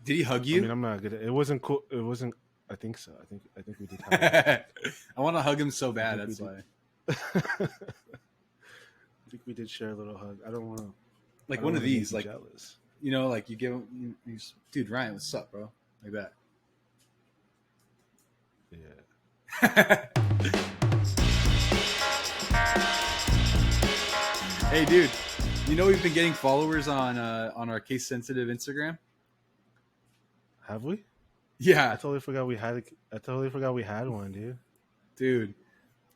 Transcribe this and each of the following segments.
Did he hug I you? mean, I'm not good. It wasn't cool. It wasn't. I think so. I think we did. Have I want to hug him so bad. I think That's why. I think we did share a little hug. I don't want to. Like one of these, like jealous. you know, like you give him, dude, Ryan, what's up, bro? Like that. Yeah. Hey, dude, you know we've been getting followers on our case sensitive Instagram. Have we? Yeah, I totally forgot we had. I totally forgot we had one, dude. dude.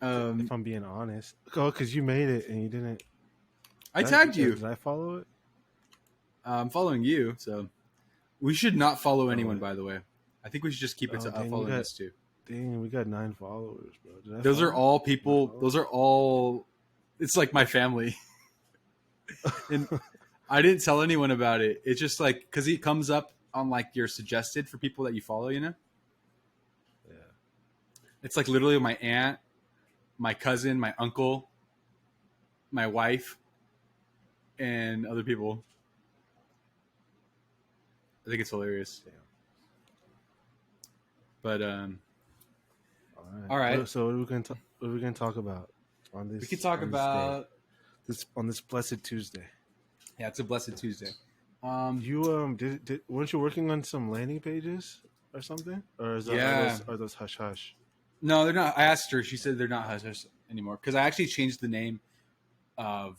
If I'm being honest, because you made it and you didn't. I tagged you. Did I follow it? I'm following you, so we should not follow anyone. By the way, I think we should just keep it to following us too. Dang, we got 9 followers, bro. Those are all people. Those are all. It's like my family. And I didn't tell anyone about it. It's just like because it comes up on like your suggested for people that you follow, you know. Yeah. It's like literally my aunt, my cousin, my uncle, my wife, and other people. I think it's hilarious. Damn. But all right. So what are we gonna talk about on this? We could talk about on this blessed Tuesday. Yeah, it's a blessed Tuesday. You weren't you working on some landing pages or something? Or are those hush hush? No, they're not. I asked her. She said they're not hush hush anymore because I actually changed the name of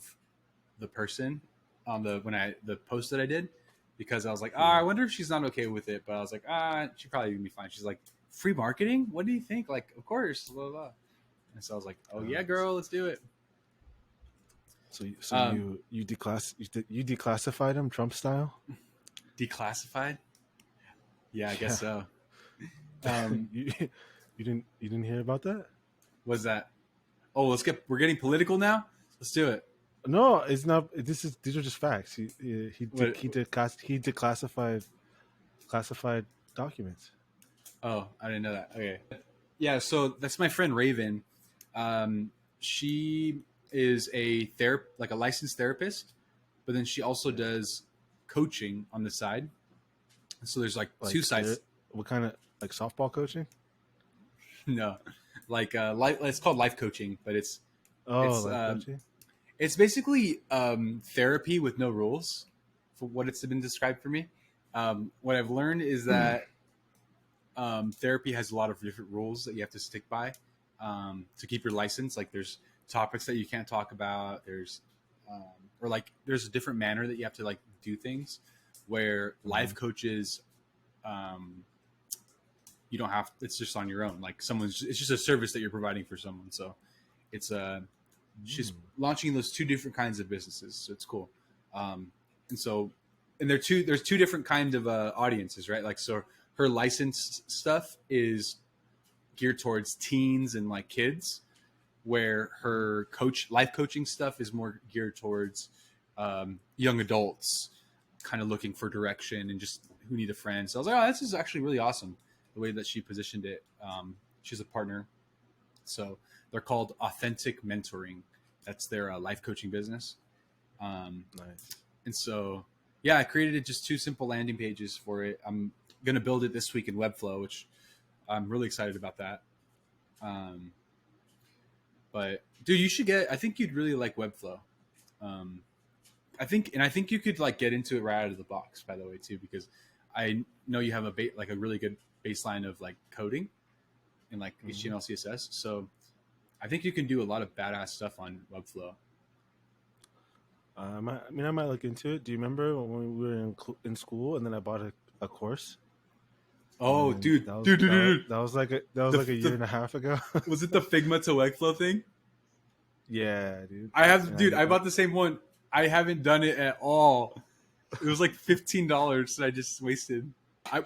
the person on the post that I did because I was like, I wonder if she's not okay with it. But I was like, she probably gonna be fine. She's like, free marketing? What do you think? Like, of course, blah blah. And so I was like, yeah, girl, let's do it. So you declassified him Trump style? Declassified? Yeah, I guess so. You didn't hear about that? What's that? Oh, we're getting political now. Let's do it. No, it's not. These are just facts. He declassified classified documents. Oh, I didn't know that. Okay. Yeah, so that's my friend Raven. She is a licensed therapist, but then she also does coaching on the side. So there's like two sides. What kind of like softball coaching? No, like it's called life coaching, but it's life coaching. It's basically therapy with no rules, for what it's been described for me. What I've learned is that therapy has a lot of different rules that you have to stick by to keep your license. Like there's topics that you can't talk about. There's there's a different manner that you have to like do things. Where life coaches, you don't have. It's just on your own. Like it's just a service that you're providing for someone. So it's she's launching those two different kinds of businesses. So it's cool. And there's two different kind of audiences, right? Like so. Her licensed stuff is geared towards teens and like kids, where her life coaching stuff is more geared towards young adults, kind of looking for direction and just who need a friend. So I was like, this is actually really awesome the way that she positioned it. She's a partner, so they're called Authentic Mentoring. That's their life coaching business. Nice. And so, yeah, I created just 2 simple landing pages for it. I'm going to build it this week in Webflow, which I'm really excited about that. But dude, you should I think you'd really like Webflow. I think you could like get into it right out of the box, by the way, too, because I know you have a really good baseline of like coding and like HTML, CSS. So I think you can do a lot of badass stuff on Webflow. I might look into it. Do you remember when we were in school and then I bought a course? Oh, dude, that was like a year and a half ago. Was it the Figma to Webflow thing? Yeah, dude. I bought the same one. I haven't done it at all. It was like $15 that I just wasted. I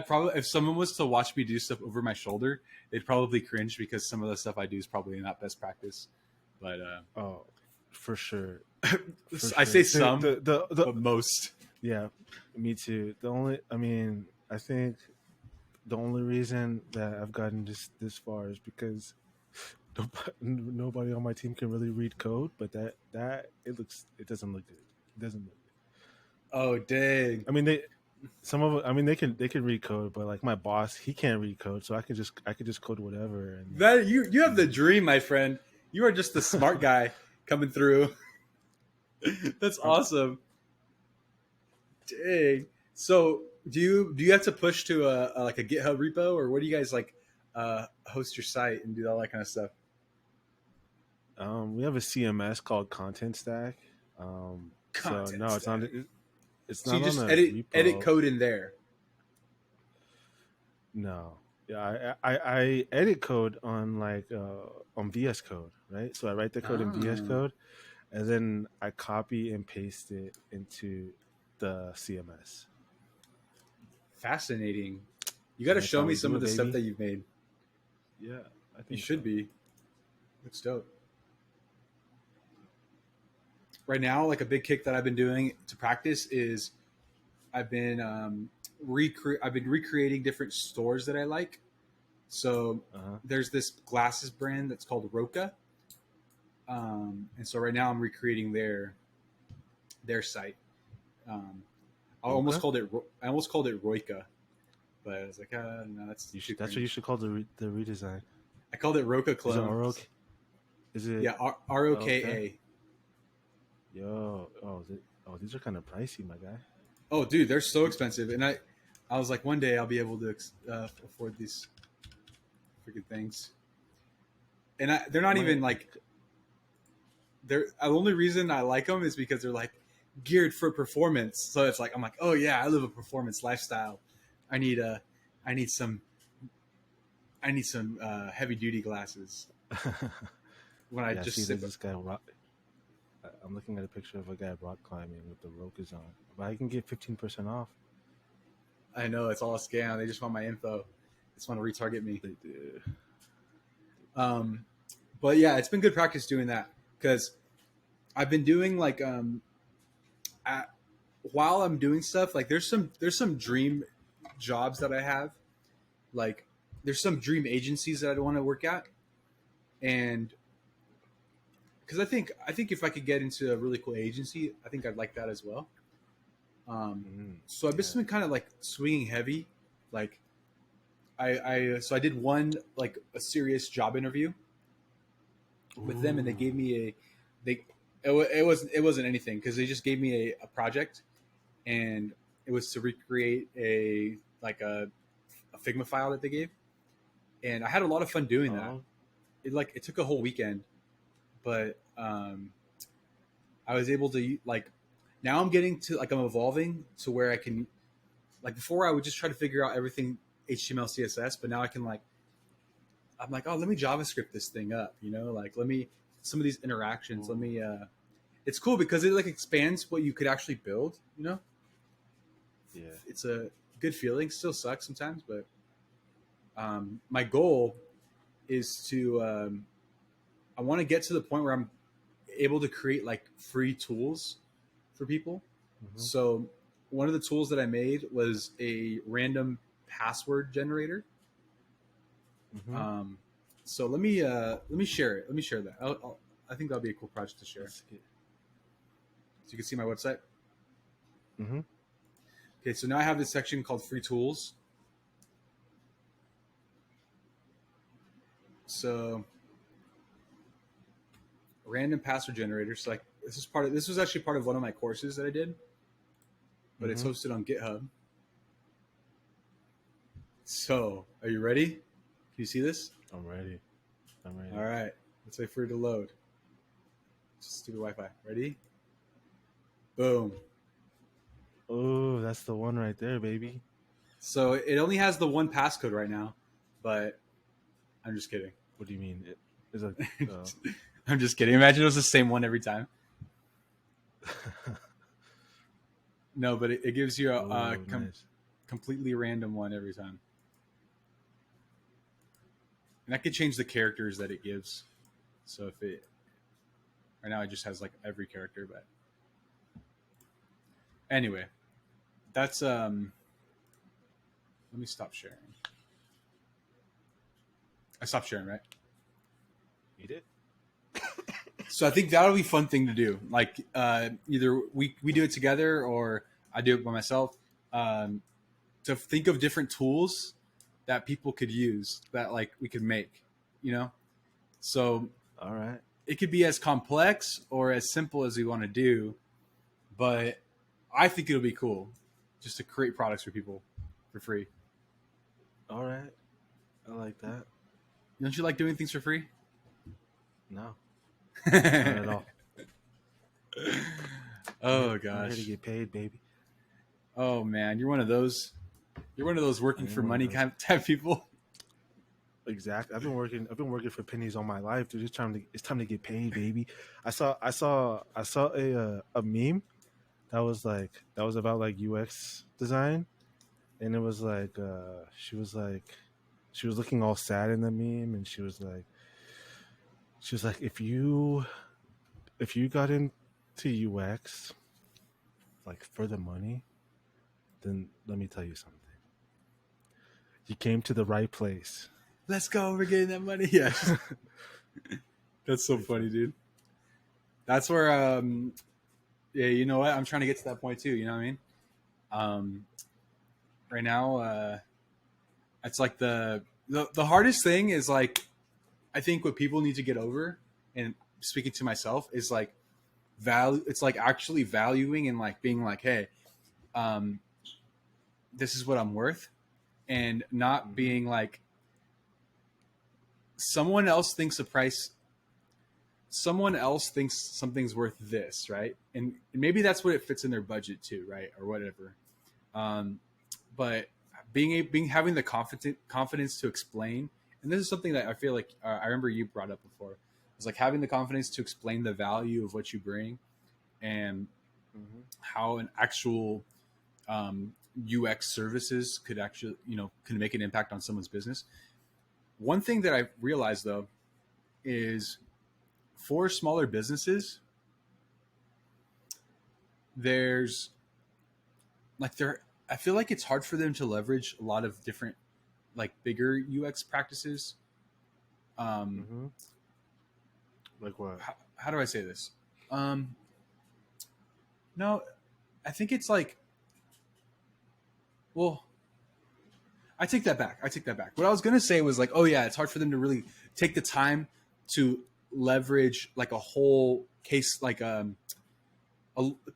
probably, if someone was to watch me do stuff over my shoulder, they'd probably cringe because some of the stuff I do is probably not best practice. But for sure. I say some, but most. Yeah, me too. I think the only reason that I've gotten this far is because nobody on my team can really read code, but that it doesn't look good. It doesn't look good. Oh, dang. I mean, they can read code, but like my boss, he can't read code, so I could just code whatever. And That you have the he, dream, my friend. You are just the smart guy coming through. That's um, awesome. Dang. So do you have to push to a like a GitHub repo, or what do you guys like host your site and do all that kind of stuff? we have a CMS called Content Stack. So Content no, stack. it's So you not on just a edit repo. code in there. No. Yeah, I edit code on VS Code, right? So I write the code in VS Ah, Code, and then I copy and paste it into the CMS, fascinating. You got and to that's show how me we some do of it, the stuff baby. that you've made. Yeah, I You think should so. be. Looks dope. Right now, like a big kick that I've been doing to practice is I've been I've been recreating different stores that I like. So Uh-huh. there's this glasses brand that's called Roca, and so right now I'm recreating their site. Um, Roca? I almost called it Roika, but I was like, no, that's You too should. That's what you cringe. should call the redesign. I called it Roca Is it ROK? Clones. Is it Yeah, R O K okay? A. Yo, these are kind of pricey, my guy. Oh, dude, they're so These- expensive, and I was like, one day I'll be able to afford these freaking things. And they're not My even like they're the only reason I like them is because they're like geared for performance. So it's like I'm like, oh yeah, I live a performance lifestyle. I need a, I need some, I need some heavy duty glasses when I yeah, see, just there's sit. this guy rock. I'm looking at a picture of a guy rock climbing with the Rokas on, but I can get 15% off. I know it's all a scam. They just want my info. They just want to retarget me. They do. Um, but yeah, it's been good practice doing that because I've been doing like at, while I'm doing stuff like there's some dream jobs that I have, like there's some dream agencies that I want to work at, and because I think if I could get into a really cool agency, I think I'd like that as well. So I've just Yeah. been kind of like swinging heavy, like so I did one like a serious job interview with them, and they gave Ooh. me they it wasn't anything because they just gave me a project, and it was to recreate a Figma file that they gave, and I had a lot of fun doing that. Oh. It took a whole weekend, but I was able to like now I'm getting to like I'm evolving to where I can like before I would just try to figure out everything HTML CSS, but now I can like I'm like, oh, let me JavaScript this thing up, like let me some of these interactions, let Ooh. me it's cool because it like expands what you could actually build. Yeah. It's a good feeling. Still sucks sometimes, but my goal is to I want to get to the point where I'm able to create like free tools for people. Hmm. So one of the tools that I made was a random password generator. Hmm. Um, so let me share it. Let me share that. I think that'll be a cool project to share. Let's get. So you can see my website. Hmm. Okay, so now I have this section called free tools. So random password generators. So like this was actually part of one of my courses that I did, but it's Hmm. hosted on GitHub. So are you ready? Can you see this? I'm ready. I'm ready. All right. Let's wait for it to load. Just stupid Wi-Fi. Ready? Boom. Oh, that's the one right there, baby. So it only has the one passcode right now, but I'm just kidding. What do you mean? It's a. Uh, I'm just kidding. Imagine it was the same one every time. No, but it gives you a oh, nice. completely random one every time. And I could change the characters that it gives. So if it right now it just has like every character, but anyway, that's let me stop sharing. I stopped sharing, right? You did? So I think that'll be a fun thing to do. Like either we do it together or I do it by myself. Um, to think of different tools that people could use that like we could make, you know. So All right. it could be as complex or as simple as we want to do, but I think it'll be cool just to create products for people for free. All right. I like that. Don't you like doing things for free? No, not at all. Oh I'm here to gosh. get paid, baby. Oh man, you're one of those. You're one of those I working am for one of money those. kind of type people. Exactly. I've been working for pennies all my life, dude. It's time to get paid, baby. I saw a meme that was about like UX design, and it was like she was looking all sad in the meme, and she was like if you got into UX like for the money, then let me tell you something. You came to the right place. Let's go. We're getting that money. Yeah, that's so Pretty funny, funny. dude. That's where, yeah, you know what? I'm trying to get to that point too. You know what I mean? Um, right now, it's like the hardest thing is like I think what people need to get over, and speaking to myself, is like value. It's like actually valuing and like being like, hey, um, this is what I'm worth, and not Hmm. being like someone else thinks the price someone else thinks something's worth this, right? And maybe that's what it fits in their budget too, right, or whatever. Um, but being having the confidence to explain, and this is something that I feel like I remember you brought up before. It's like having the confidence to explain the value of what you bring and Hmm. how an actual UX services could actually, can make an impact on someone's business. One thing that I realized though is for smaller businesses, there's like there I feel like it's hard for them to leverage a lot of different like bigger UX practices. Um, Hmm. Like what? how do I say this? Um, no, I think it's like, well, I take that back. I take that back. What I was gonna say was like, oh yeah, it's hard for them to really take the time to leverage like a whole case, like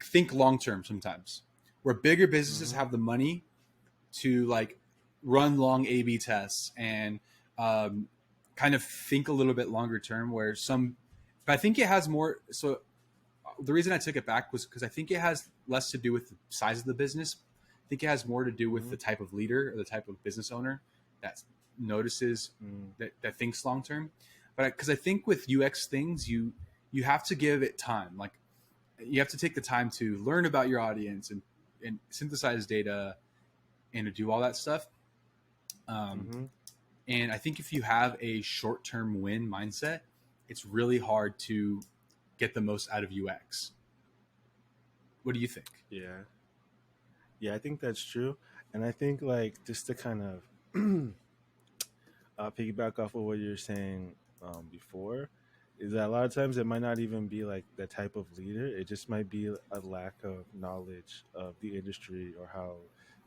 think long term sometimes, where bigger businesses Hmm. have the money to like run long A/B tests and um, kind of think a little bit longer term. Where some, but I think it has more. So the reason I took it back was because I think it has less to do with the size of the business. I think it has more to do with Hmm. the type of leader or the type of business owner that notices Mm. that thinks long term. But because I think with UX things, you have to give it time. Like you have to take the time to learn about your audience and synthesize data and to do all that stuff. Um, Hmm. and I think if you have a short term win mindset, it's really hard to get the most out of UX. What do you think? Yeah. Yeah, I think that's true. And I think like just to kind of piggyback off of what you're saying before, is that a lot of times it might not even be like the type of leader. It just might be a lack of knowledge of the industry or how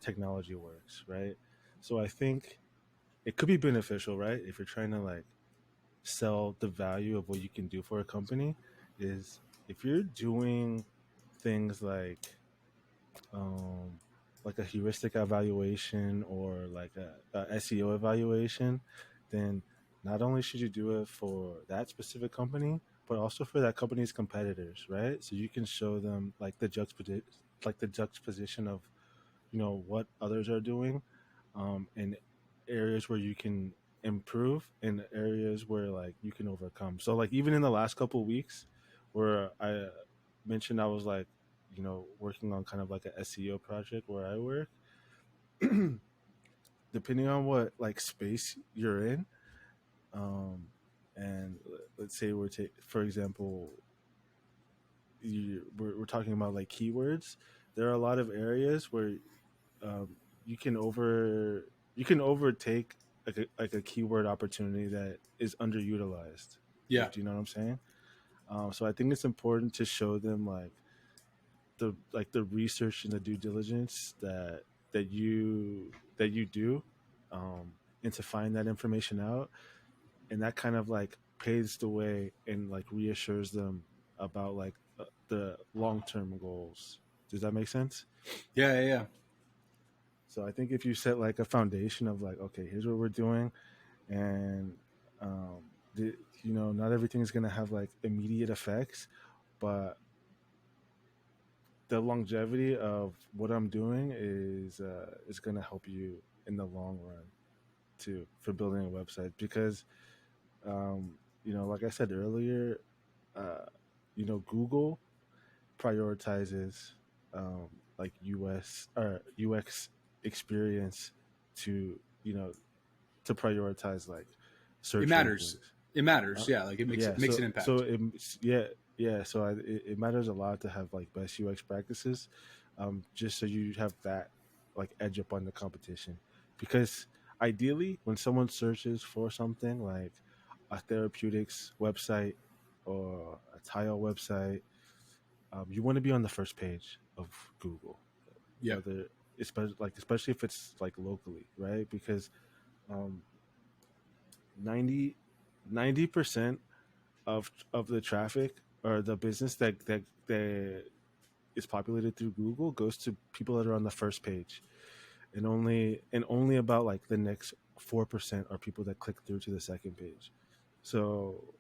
technology works, right? So I think it could be beneficial, right? If you're trying to like sell the value of what you can do for a company, is if you're doing things um, like a heuristic evaluation or like a SEO evaluation, then not only should you do it for that specific company, but also for that company's competitors, right? So you can show them like the juxtaposition of what others are doing, and areas where you can improve and areas where like you can overcome. So like even in the last couple of weeks, where I mentioned I was like working on kind of like a SEO project where I work. Depending on what like space you're in, um, and let's say for example, we're talking about like keywords. There are a lot of areas where um, you can overtake like a keyword opportunity that is underutilized. Yeah. Do you know what I'm saying? So I think it's important to show them like the research and the due diligence that you do, um, and to find that information out, and that kind of like paves the way and like reassures them about like the long term goals. Does that make sense? Yeah, yeah, yeah. So I think if you set like a foundation of like, okay, here's what we're doing, and um, the, not everything is gonna have like immediate effects, but the longevity of what I'm doing is gonna help you in the long run too for building a website because um, like I said earlier, uh, Google prioritizes like US or UX experience to to prioritize like It search matters. rankings. It matters. Uh, Yeah, like yeah, it makes an impact. so it matters a lot to have like best UX practices, just so you have that like edge up on the competition. Because ideally, when someone searches for something like a therapeutics website or a tile website, you want to be on the first page of Google, Yeah. whether especially if it's like locally, right? Because um, 90 90% of the traffic or the business that is populated through Google goes to people that are on the first page, and only about like the next 4% are people that click through to the second page. So,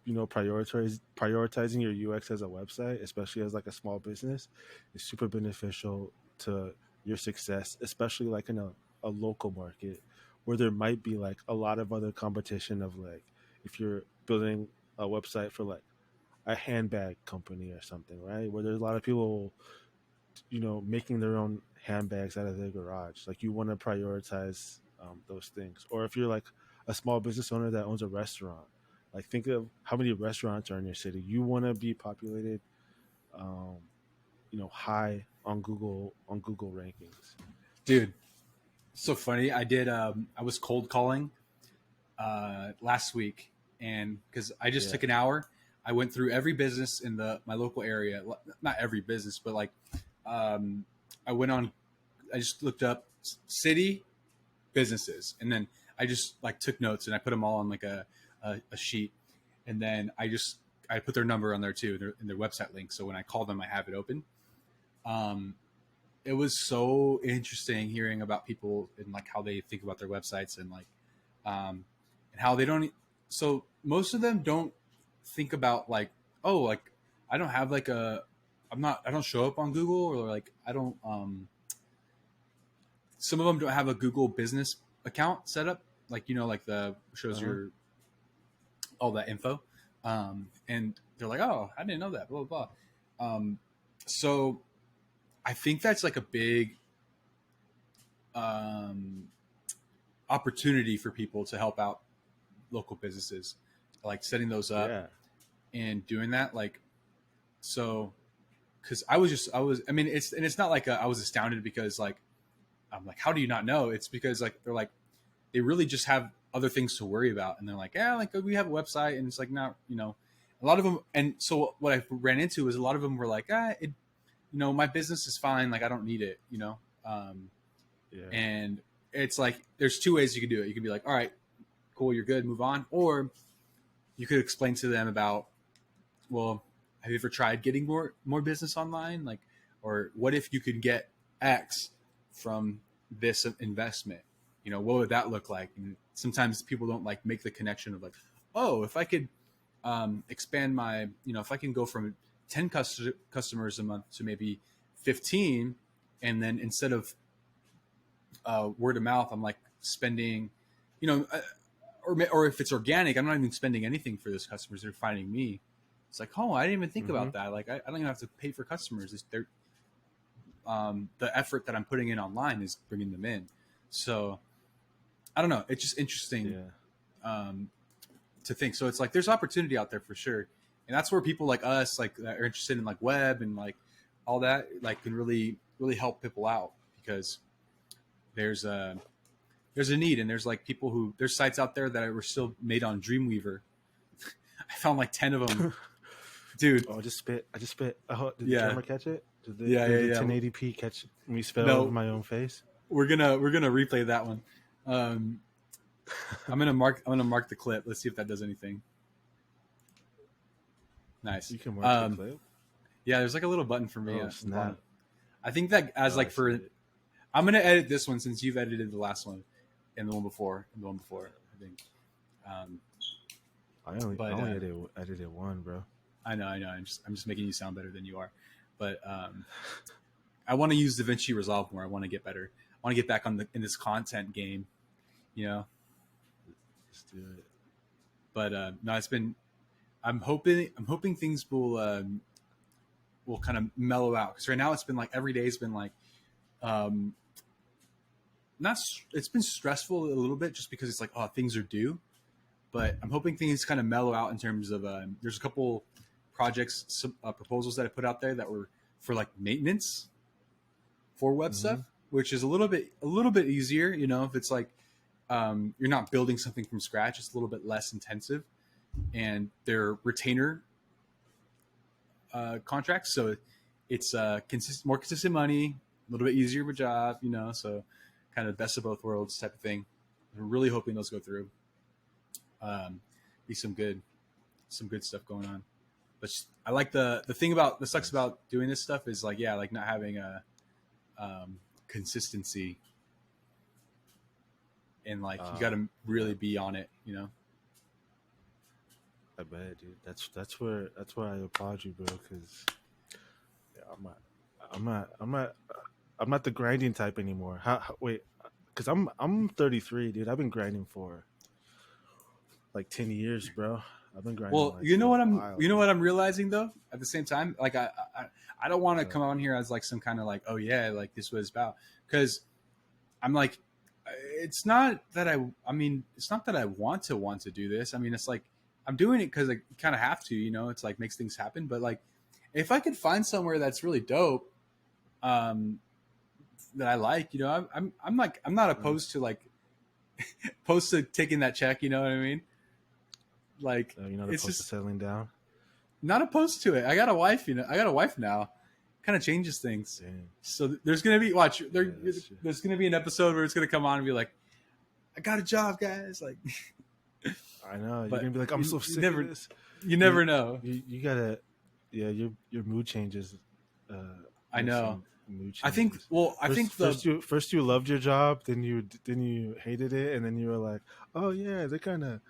prioritizing your UX as a website, especially as like a small business, is super beneficial to your success, especially like in a local market where there might be like a lot of other competition of like if you're building a website for like a handbag company or something, right? Where there's a lot of people, making their own handbags out of their garage. Like you want to prioritize those things. Or if you're like a small business owner that owns a restaurant, like think of how many restaurants are in your city. You want to be populated, um, high on Google rankings. Dude, so funny. I was cold calling last week, and because I just Yeah. took an hour, I went through every business in the my local area. Not every business, but like um, I went on. I just looked up city businesses, and then I just like took notes and I put them all on like a sheet, and then I put their number on there too, their website link. So when I call them, I have it open. Um, it was so interesting hearing about people and like how they think about their websites and like and how they don't. So most of them don't think about like, oh, like I don't have like I don't show up on Google, or like I don't some of them don't have a Google business account set up, like like the shows Uh-huh. your all that info, and they're like, oh, I didn't know that, blah blah blah. So I think that's like a big um, opportunity for people to help out local businesses, like setting those up Yeah. and doing that. Like, so because I mean, it's not like I was astounded because like I'm like, how do you not know? It's because like they're like they really just have other things to worry about, and they're like, yeah, like we have a website, and it's like not a lot of them. And so what I ran into is a lot of them were like, my business is fine, like I don't need it, um, Yeah. and it's like there's two ways you can do it. You can be like, all right, cool, you're good, move on, or you could explain to them about, well, have you ever tried getting more business online, like, or what if you could get X from this investment, what would that look like? And sometimes people don't like make the connection of like, oh, if I could expand my, if I can go from 10 customers a month to maybe 15, and then instead of word of mouth, I'm like spending, you know, uh, or if it's organic, I'm not even spending anything for those customers. They're finding me. It's like, oh, I didn't even think Mm-hmm. about that. Like, I don't even have to pay for customers. They're, the effort that I'm putting in online is bringing them in. So I don't know. It's just interesting Yeah. um, to think. So it's like there's opportunity out there for sure, and that's where people like us, like that are interested in like web and like all that, like can really help people out because there's a there's a need, and there's like people who there's sites out there that were still made on Dreamweaver. I found like 10 of them, dude. Oh, I just spit. I just spit. Oh, did the Yeah, camera catch it? Yeah, did yeah, the yeah. 1080p catch me spell over No, my own face? we're gonna replay that one. Um, I'm gonna mark the clip. Let's see if that does anything. Nice. You can mark the Um, clip. yeah, there's like a little button for me Oh on the bottom. snap! I think that as Oh, I like see for it. I'm gonna edit this one since you've edited the last one and the one before and the one before. I think. Um, I but only edited one, bro. I know. I'm just making you sound better than you are. But I want to use DaVinci Resolve more. I want to get better. I want to get back in this content game. You know. Let's do it. But no, it's been. I'm hoping things will kind of mellow out because right now it's been like every day's been like um, not. It's been stressful a little bit just because it's like oh things are due, but I'm hoping things kind of mellow out in terms of there's a couple projects proposals that I put out there that were for like maintenance for web Mm-hmm. stuff, which is a little bit easier. You know, if it's like you're not building something from scratch, it's a little bit less intensive, and they're retainer contracts, so it's more consistent money, a little bit easier of a job, you know. So kind of best of both worlds type of thing. I'm really hoping those go through. Be some good stuff going on. But I like the thing about the sucks Nice. about doing this stuff is like yeah, like not having a consistency and like you got to Yeah, really be on it, you know. I bet, dude. That's where I applaud you, bro. Because yeah, I'm not the grinding type anymore. Wait, because I'm 33, dude. I've been grinding for like 10 years, bro. I've been grinding Well, like for a while, you know dude. what I'm realizing though. At the same time, like I don't want to So, come on here as like some kind of like, oh yeah, like this was about because I'm like, it's not that I mean, it's not that I want to do this. I mean, it's like I'm doing it because I kind of have to, you know. It's like makes things happen. But like, if I could find somewhere that's really dope, um, that I like, you know, I'm like I'm not mm, opposed to like opposed to taking that check. You know what I mean? Like you're not it's opposed to just settling down. not opposed to it. I got a wife, you know. I got a wife now. Kind of changes things. Damn. So there's gonna be watch. Yeah, that's true. There's gonna be an episode where it's gonna come on and be like, "I got a job, guys." Like, I know you're but gonna be like, I'm so you sick of never, this. you You never know. you gotta, yeah. Your mood changes. I Make know. some mood I think. changes. Well, I think the First you loved your job, then you hated it, and then you were like, oh yeah, they're kind of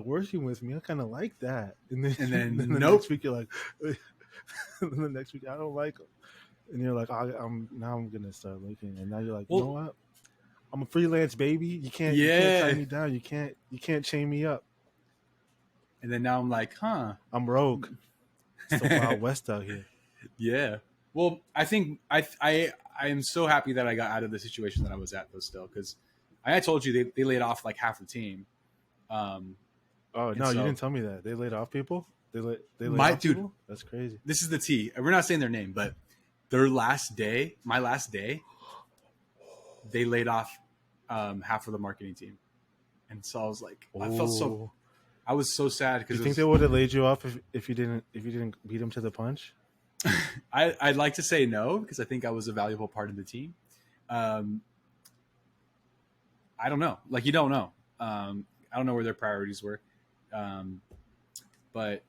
working with me. I kind of like that. And then and then then the nope. next week you're like, and then the next week I don't like them. And you're like, I'm now I'm gonna start looking. And now you're like, you know Well, what? I'm a freelance baby. You can't tie yeah. me down. You can't chain me up. And then now I'm like, huh. I'm rogue. It's the Wild West out here. Yeah. Well, I think I am so happy that I got out of the situation that I was at though still because I told you they laid off like half the team. Um, Oh and no, you so didn't tell me that. They laid off people? They laid my off dude, people? That's crazy. this is the T. We're not saying their name, but their last day, my last day, they laid off half of the marketing team, and so I was like, Oh. I was so sad Do because you think they would have laid you off if you didn't beat them to the punch? I'd like to say no because I think I was a valuable part of the team. Um, I don't know, like you don't know. I don't know where their priorities were, um, but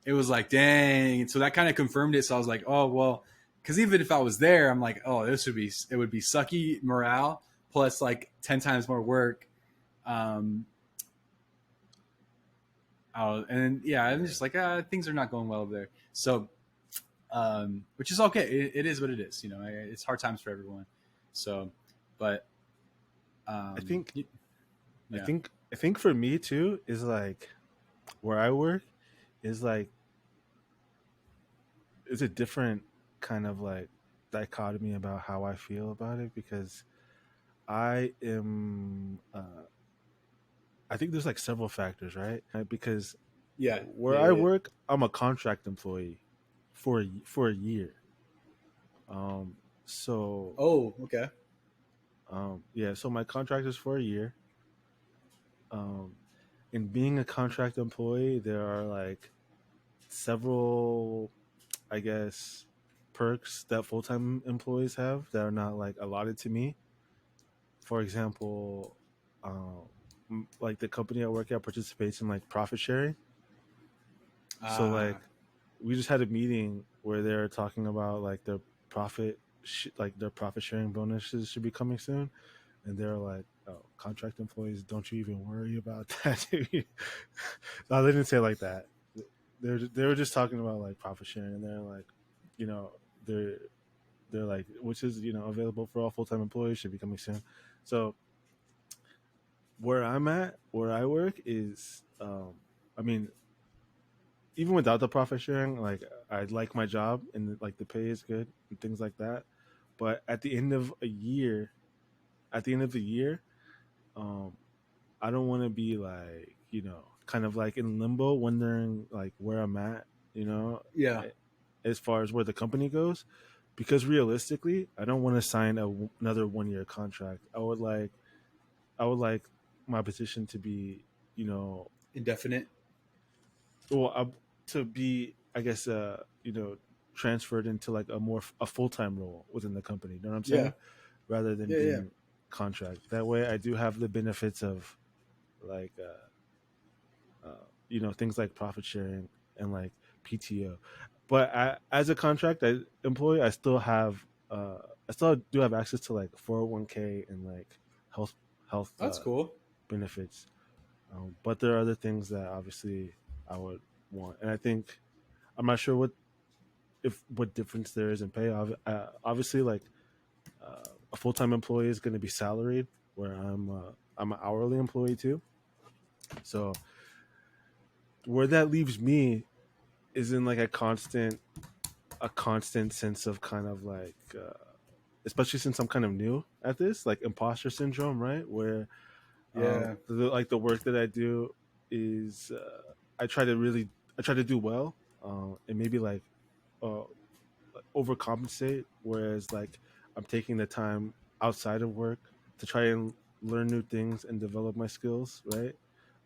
it was like, dang. So that kind of confirmed it. So I was like, oh well, because even if I was there, I'm like, oh, it would be sucky morale plus like 10 times more work. Um, and then, yeah, I'm Yeah. just like, things are not going well over there. So, which is okay. It is what it is. You know, it's hard times for everyone. So, but I think yeah, I think for me too is like where I work is like is a different kind of like dichotomy about how I feel about it because I am I think there's like several factors, right? Because yeah, where yeah, I yeah. work, I'm a contract employee for a year. So Oh, okay. yeah, so my contract is for a year. Um, in being a contract employee, there are like several, I guess, perks that full time employees have that are not like allotted to me. For example, like the company I work at participates in like profit sharing. So like Ah, we just had a meeting where they're talking about like their like their profit sharing bonuses should be coming soon, and they're like, "Oh, contract employees, don't you even worry about that." No, they didn't say it like that. They were just talking about like profit sharing, and they're like, you know, they're they're like, which is available for all full time employees should be coming soon. So where I'm at, where I work is, I mean, even without the profit sharing, like I like my job and like the pay is good and things like that. But at the end of the year, um, I don't want to be like kind of like in limbo, wondering like where I'm at, you know, yeah. as far as where the company goes, because realistically, I don't want to sign another 1 year contract. I would like my position to be, you know, Indefinite. well, to be, I guess, transferred into like a full time role within the company. You know what I'm Yeah. saying? Rather than Yeah. Yeah. being contract. That way, I do have the benefits of like, things like profit sharing and like PTO. But as a employee, I still do have access to like 401k and like health health That's cool. benefits. But there are other things that obviously I would want, and I think I'm not sure what difference there is in pay. Obviously, like a full time employee is going to be salaried, where I'm an hourly employee too. So where that leaves me is in like a constant sense of kind of like, especially since I'm kind of new at this, like imposter syndrome, right? Where Yeah. like the work that I do is I try to do well, and maybe uh, overcompensate, whereas like I'm taking the time outside of work to try and learn new things and develop my skills, right?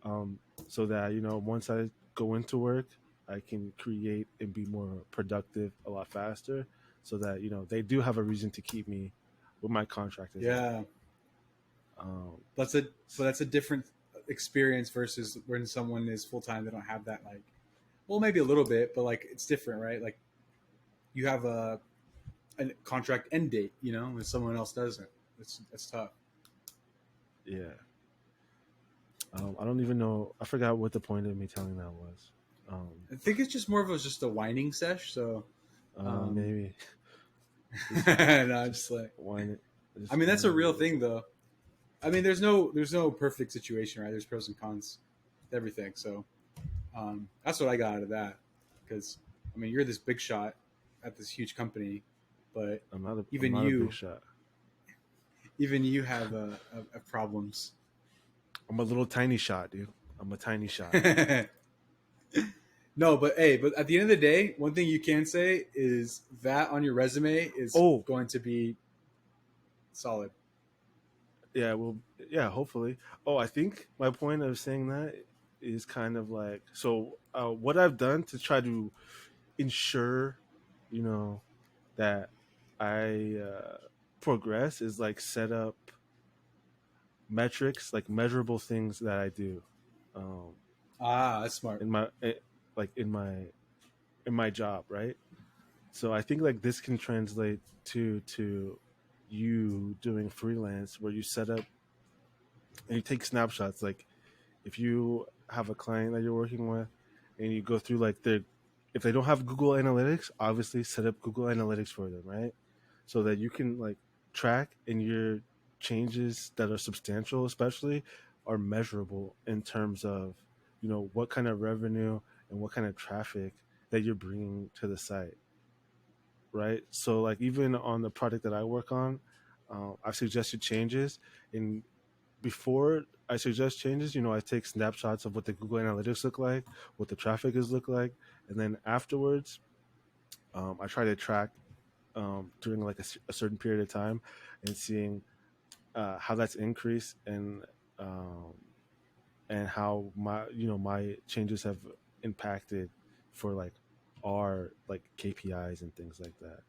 um, so that once I go into work, I can create and be more productive a lot faster, so that they do have a reason to keep me with my contractors as Yeah. well. um, That's a but that's a different experience versus when someone is full time. They don't have that like. Well, maybe a little bit, but like it's different, right? Like you have a contract end date, and someone else doesn't. That's tough. yeah. I don't even know. I forgot what the point of me telling that was. Um, I think it's just more of just a whining sesh. So, um, Maybe just no, I'm just just like, whine it, I just mean, that's a whining a real little thing, bit. though. I mean, there's no perfect situation, right? There's pros and cons, to everything. So, that's what I got out of that. Because, I mean, you're this big shot at this huge company, but I'm even not a big you, shot. even you have problems. I'm a little tiny shot, dude. I'm a tiny shot. No, but hey, but at the end of the day, one thing you can say is that on your resume is Oh, going to be solid. yeah, well, yeah, hopefully. Oh, I think my point of saying that is kind of like, so what I've done to try to ensure, you know, that I progress is like set up metrics, like measurable things that I do, um, Ah, that's smart. in like in my job, right? So I think like this can translate to you doing freelance, where you set up and you take snapshots. Like if you have a client that you're working with and you go through like their, if they don't have Google Analytics, obviously set up Google Analytics for them, right? So that you can like track, and your changes that are substantial especially are measurable in terms of what kind of revenue and what kind of traffic that you're bringing to the site, right? So like even on the product that I work on, I've suggested changes, and before I suggest changes, I take snapshots of what the Google Analytics look like, what the traffic is look like, and then afterwards, I try to track during like a certain period of time, and seeing how that's increased, um, and how my changes have impacted for like our like KPIs and things like that.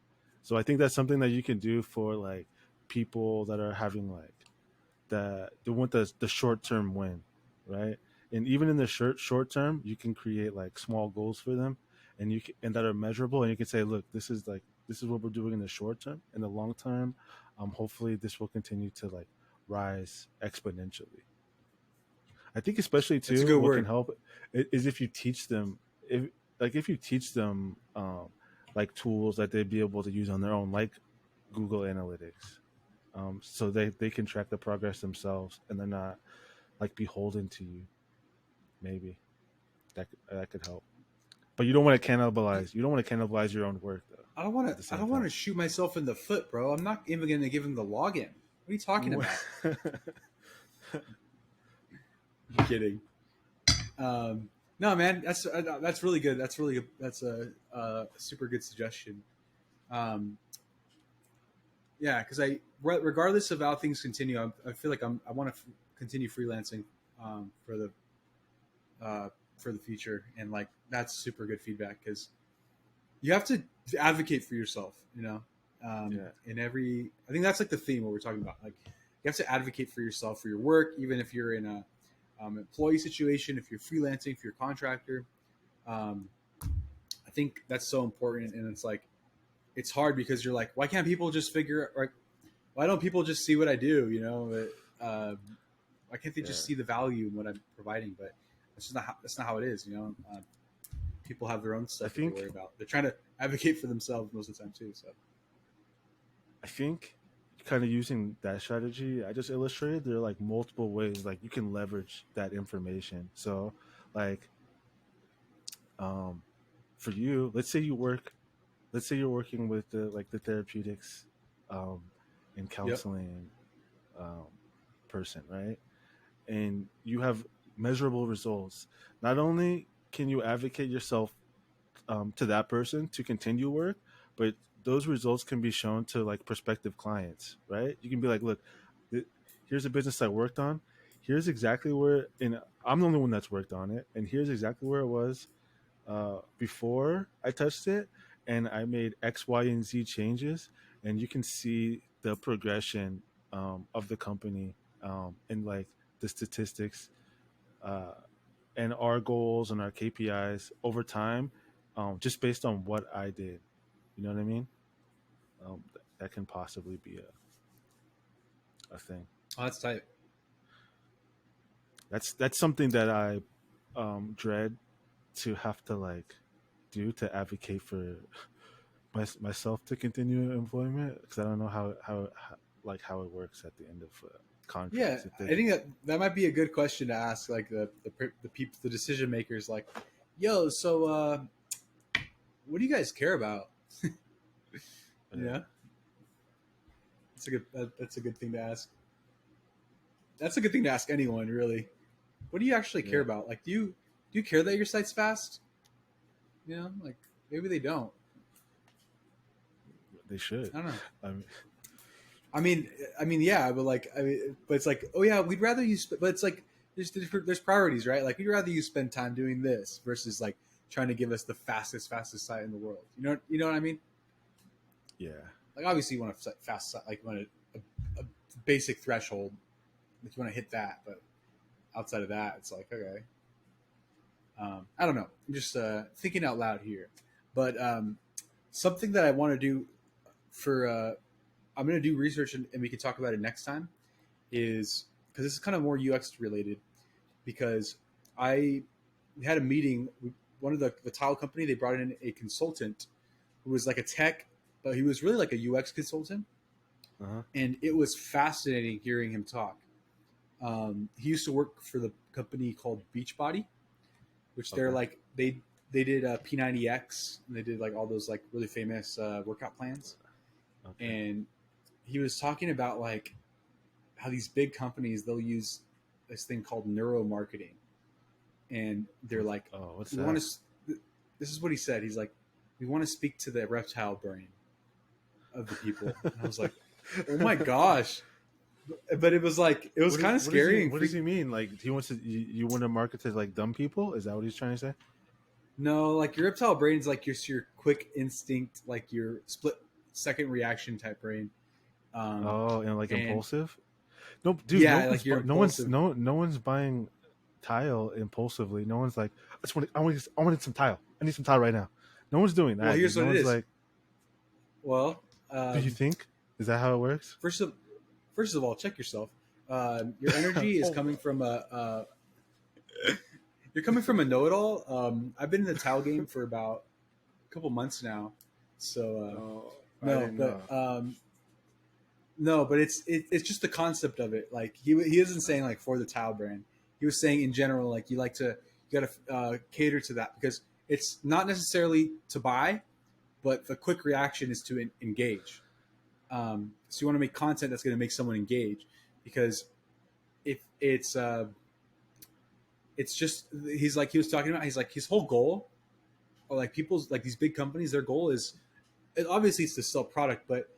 So I think that's something that you can do for like people that are having like they want the short term win, right? And even in the short term, you can create like small goals for them, and and that are measurable, and you can say, look, this is what we're doing in the short term. In the long term, hopefully this will continue to like rise exponentially. I think especially That's a too, good what can word. help is if you teach them, if you teach them like tools that they'd be able to use on their own, like Google Analytics, so they can track the progress themselves and they're not like beholden to you. Maybe that could help, but you don't want to cannibalize. You don't want to cannibalize your own work though. At the I same don't want time. to shoot myself in the foot, bro. I'm not even going to give him the login. What are you talking about? I'm kidding. No, man, that's really good. That's really good. That's a super good suggestion. Um, yeah, because regardless of how things continue, I feel like I want to continue freelancing for uh, the future, and like that's super good feedback because you have to advocate for yourself. Yeah, In every, I think that's like the theme what we're talking about. Like you have to advocate for yourself for your work, even if you're in a employee situation, if you're freelancing, if you're a contractor. Um, I think that's so important, and it's like it's hard because you're like, why can't people just figure? Like, why don't people just see what I do? Why can't they just yeah. see the value in what I'm providing? But that's not how it is. People have their own I stuff that they think worry about. They're trying to advocate for themselves most of the time too. So I think kind of using that strategy I just illustrated, there are like multiple ways like you can leverage that information. So like um for you, let's say you're working with the therapeutics um and yep. counseling um person, right? And you have measurable results. Not only can you advocate yourself to that person to continue work, but those results can be shown to like prospective clients, right? You can be like, look, here's a business I worked on. Here's exactly where, and I'm the only one that's worked on it, and here's exactly where it was before I touched it, and I made X, Y, and Z changes, and you can see the progression of the company and like the statistics uh, and our goals and our KPIs over time, just based on what I did. You know what I mean? That can possibly be a thing. Oh, that's tight. That's something that I dread to have to like do to advocate for myself to continue employment because I don't know how like how it works at the end of Yeah, contracts if they I can. think that might be a good question to ask, like the people, the decision makers, like, yo, so what do you guys care about? You Yeah, know, that's a good thing to ask. That's a good thing to ask anyone, really. What do you actually care yeah, about? Like, do you care that your site's fast? Like maybe they don't. they should. I don't know. I mean, I mean, yeah, but like, but it's like, oh yeah, we'd rather you. But it's like, there's priorities, right? Like, we'd rather you spend time doing this versus like trying to give us the fastest site in the world. You know what I mean? yeah, Like, obviously, you want a fast site, like you want a basic threshold, like you want to hit that. But outside of that, it's like, okay, I don't know. I'm just thinking out loud here. But something that I want to do for I'm going to do research and we can talk about it next time is because this is kind of more UX related because I we had a meeting. One of the tile company, they brought in a consultant who was like a tech, but he was really like a UX consultant, uh-huh. and it was fascinating hearing him talk. He used to work for the company called Beachbody, which they're Okay, like they did P90X and they did like all those like really famous workout plans. okay. And he was talking about like how these big companies they'll use this thing called neuromarketing, and they're like, Oh, what's we want that? to. This is what he said. He's like, we want to speak to the reptile brain of the people. And I was like, oh my gosh! But it was like it was kind of scary and What does freak. he mean? Like he wants to you want to market to like dumb people? Is that what he's trying to say? No, like your reptile brain is like your quick instinct, like your split. second reaction type brain. Um, Oh, and like and impulsive. No, dude, yeah, like you're impulsive. no one's buying tile impulsively. No one's like, I wanted some tile. I need some tile right now. No one's doing Well, that, dude. here's No what it one's is. like, Well, do you think? Is that how it works? first of all, check yourself. Your energy is Oh, coming from you're coming from a know-it-all. I've been in the tile game for about a couple months now, so oh, I no, didn't but know. no, but it's just the concept of it. Like he isn't saying like for the tile brand. He was saying in general, like you got to cater to that because it's not necessarily to buy, but the quick reaction is to engage. So you want to make content that's going to make someone engage because if it's just he's like he was talking about he's like his whole goal or like people's like these big companies their goal is obviously it's to sell product but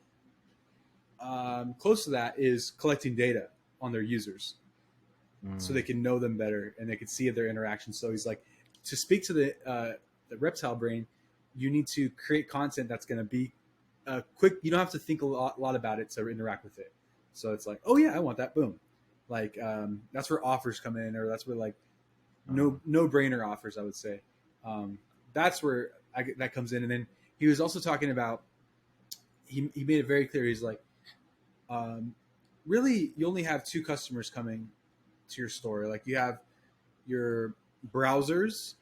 close to that is collecting data on their users so they Mm. can know them better and they can see their interactions. So he's like, to speak to the reptile brain, you need to create content that's going to be quick. You don't have to think lot about it to interact with it. So it's like, oh yeah, I want that. Boom. Like that's where offers come in, or that's where like Uh, no brainer offers. I would say that's where that comes in. And then he was also talking about he made it very clear. He's like, um, really, you only have two customers coming to your store. Like you have your browsers,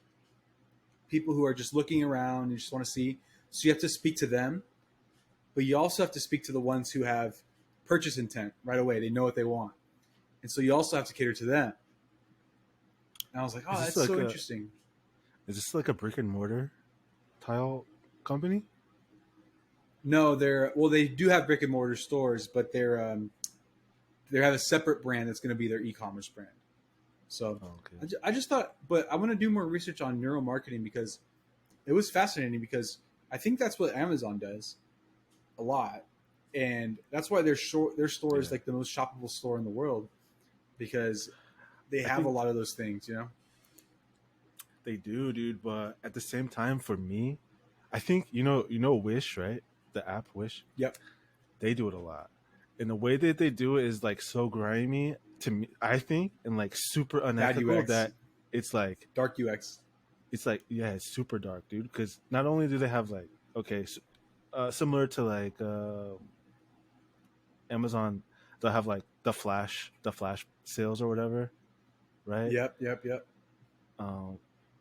people who are just looking around and just want to see. So you have to speak to them, but you also have to speak to the ones who have purchase intent right away. They know what they want, and so you also have to cater to them. And I was like, oh, is this that's like so a interesting. brick and mortar tile company? No, they're well, they do have brick and mortar stores, but they have a separate brand that's going to be their e-commerce brand. So Oh, okay. I just thought, but I want to do more research on neuromarketing because it was fascinating because I think that's what Amazon does a lot, and that's why their store is Yeah, like the most shoppable store in the world because they I have a think lot of those things. You know? they do, dude. But at the same time, for me, I think Wish, right? The app Wish, Yep. they do it a lot, and the way that they do it is like so grimy to me. I think, and like super Bad unethical UX, that it's like dark UX. yeah, it's super dark, dude. Because not only do they have like okay, similar to like Amazon, they'll have like the flash sales or whatever, right? Yep. Yep. Yep. Um,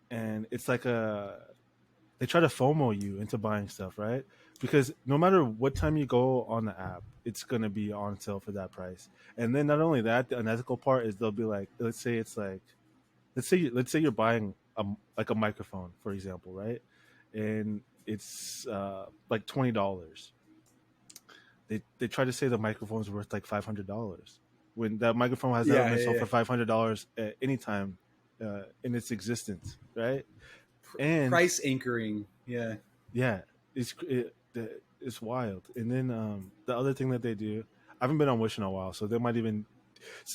and it's like they try to FOMO you into buying stuff, right? Because no matter what time you go on the app, it's gonna be on sale for that price. And then not only that, the unethical part is they'll be like, let's say it's like, let's say you're buying like a microphone, for example, right? And it's like $20. They try to say the microphone's worth like $500 when that microphone has never Yeah. been Yeah. sold Yeah. for $500 at any time in its existence, right? And Price anchoring. Yeah. yeah, it's wild. And then the other thing that they do, I haven't been on Wish in a while, so they might even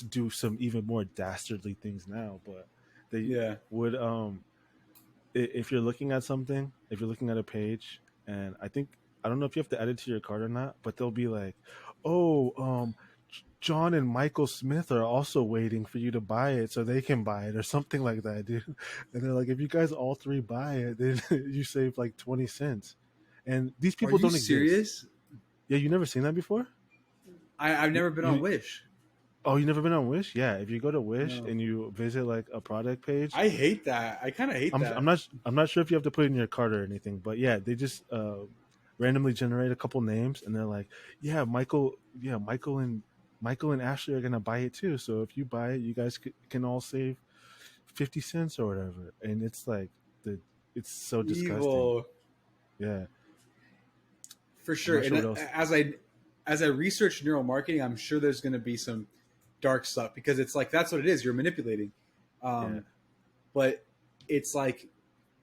do some even more dastardly things now. But they Yeah. would if you're looking at something, if you're looking at a page, and I don't know if you have to add it to your cart or not, but they'll be like, "Oh, John and Michael Smith are also waiting for you to buy it so they can buy it," or something like that, dude. And they're like, "If you guys all three buy it, then you save like 20 cents." And these Are people you don't exist. serious? Yeah, you never seen that before? I've You, never been on you Wish. oh, you never been on Wish? Yeah, if you go to Wish No. and you visit like a product page, I hate that. I kind of hate I'm that. not sure if you have to put it in your cart or anything, but yeah, they just randomly generate a couple names and they're like, yeah, Michael and Ashley are gonna buy it too. So if you buy it, you guys can all save 50 cents or whatever. And it's like it's so disgusting. Evil. Yeah, For I'm sure. not And sure what else. as I research neuromarketing, I'm sure there's going to be some dark stuff because it's like that's what it is. You're manipulating, Yeah, um, but it's like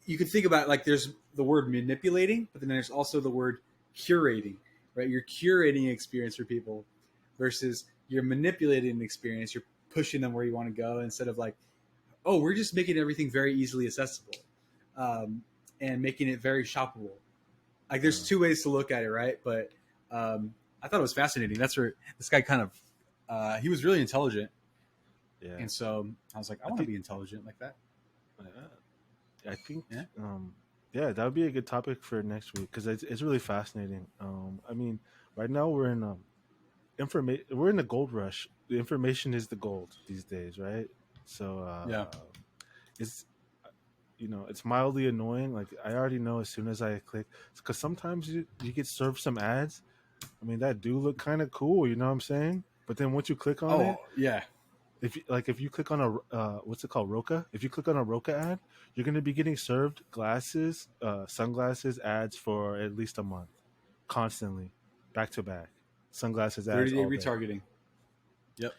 you can think about it like there's the word manipulating, but then there's also the word curating. Right? You're curating an experience for people versus you're manipulating an experience. You're pushing them where you want to go instead of like, oh, we're just making everything very easily accessible um, and making it very shoppable. Like there's uh, two ways to look at it, right? But I thought it was fascinating. That's where this guy kind of he was really intelligent, Yeah, and so I was like, I I want to think be intelligent like that. I think Yeah. yeah, that would be a good topic for next week because it's really fascinating. I mean, right now we're in information. We're in the gold rush. The information is the gold these days, right? So Yeah. it's it's mildly annoying. Like I already know as soon as I click, because sometimes you get served some ads. I mean, that do look kind of cool. You know what I'm saying? But then once you click on it, Oh yeah. if you click on a what's it called, Roca, if you click on a Roca ad, you're going to be getting served glasses, sunglasses ads for at least a month, constantly, back to back, sunglasses ads 30-day all day. retargeting. Yep.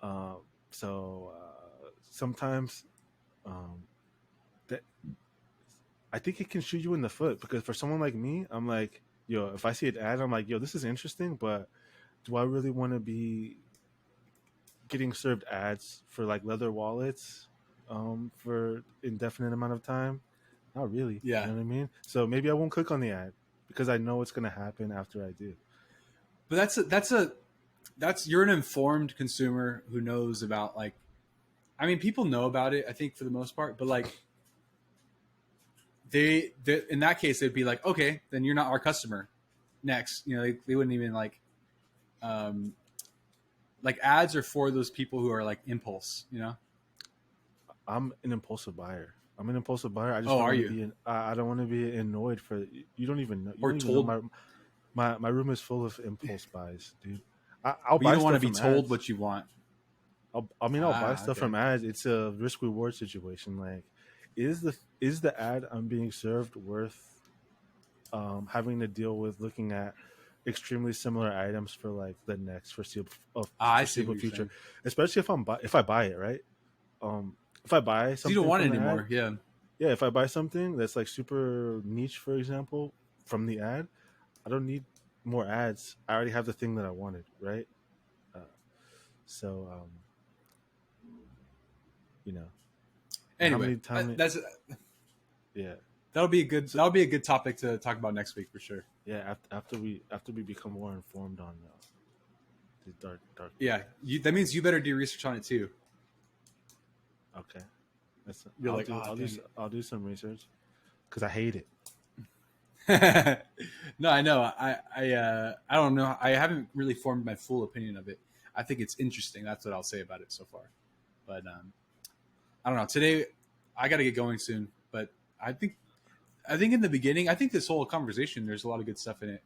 um, so sometimes um, that I think it can shoot you in the foot, because for someone like me, I'm like, yo, if I see an ad, I'm like, yo, this is interesting, but do I really want to be getting served ads for like leather wallets for indefinite amount of time? Not really. You Yeah. know what I mean? So maybe I won't click on the ad because I know what's going to happen after I do. But that's you're an informed consumer who knows about like I mean people know about it I think for the most part, but like they in that case they'd be like, okay, then you're not our customer. Next, they wouldn't even um like ads are for those people who are like impulse. I'm an impulsive buyer. I'm an impulsive buyer. I just Oh, don't are want to you? be. I don't want to be annoyed for. You don't even know. You Or don't even know told, my room is full of impulse buys, dude. I'll but you buy don't want to stuff be from told ads. what you want. I'll buy Ah, stuff okay. from ads. It's a risk reward situation. Like, is the ad I'm being served worth having to deal with looking at extremely similar items for like the next Ah, I see what foreseeable you're future, saying. especially if I buy it, right? If I buy So you don't something want it from the ad, anymore. Yeah. yeah, if I buy something that's like super niche, for example, from the ad, I don't need more ads. I already have the thing that I wanted, right? Uh, so you know, and how Anyway, many times? that's Yeah. So that'll be a good topic to talk about next week for sure. yeah, after we become more informed on the dark Yeah, web. that means you better do research on it too. Okay, that's You're like, ah, dang I'll do some research because I hate it. it. No, I know. I don't know. I haven't really formed my full opinion of it. I think it's interesting. That's what I'll say about it so far. But I don't know. Today, I got to get going soon. But I think in the beginning, I think this whole conversation, there's a lot of good stuff in it.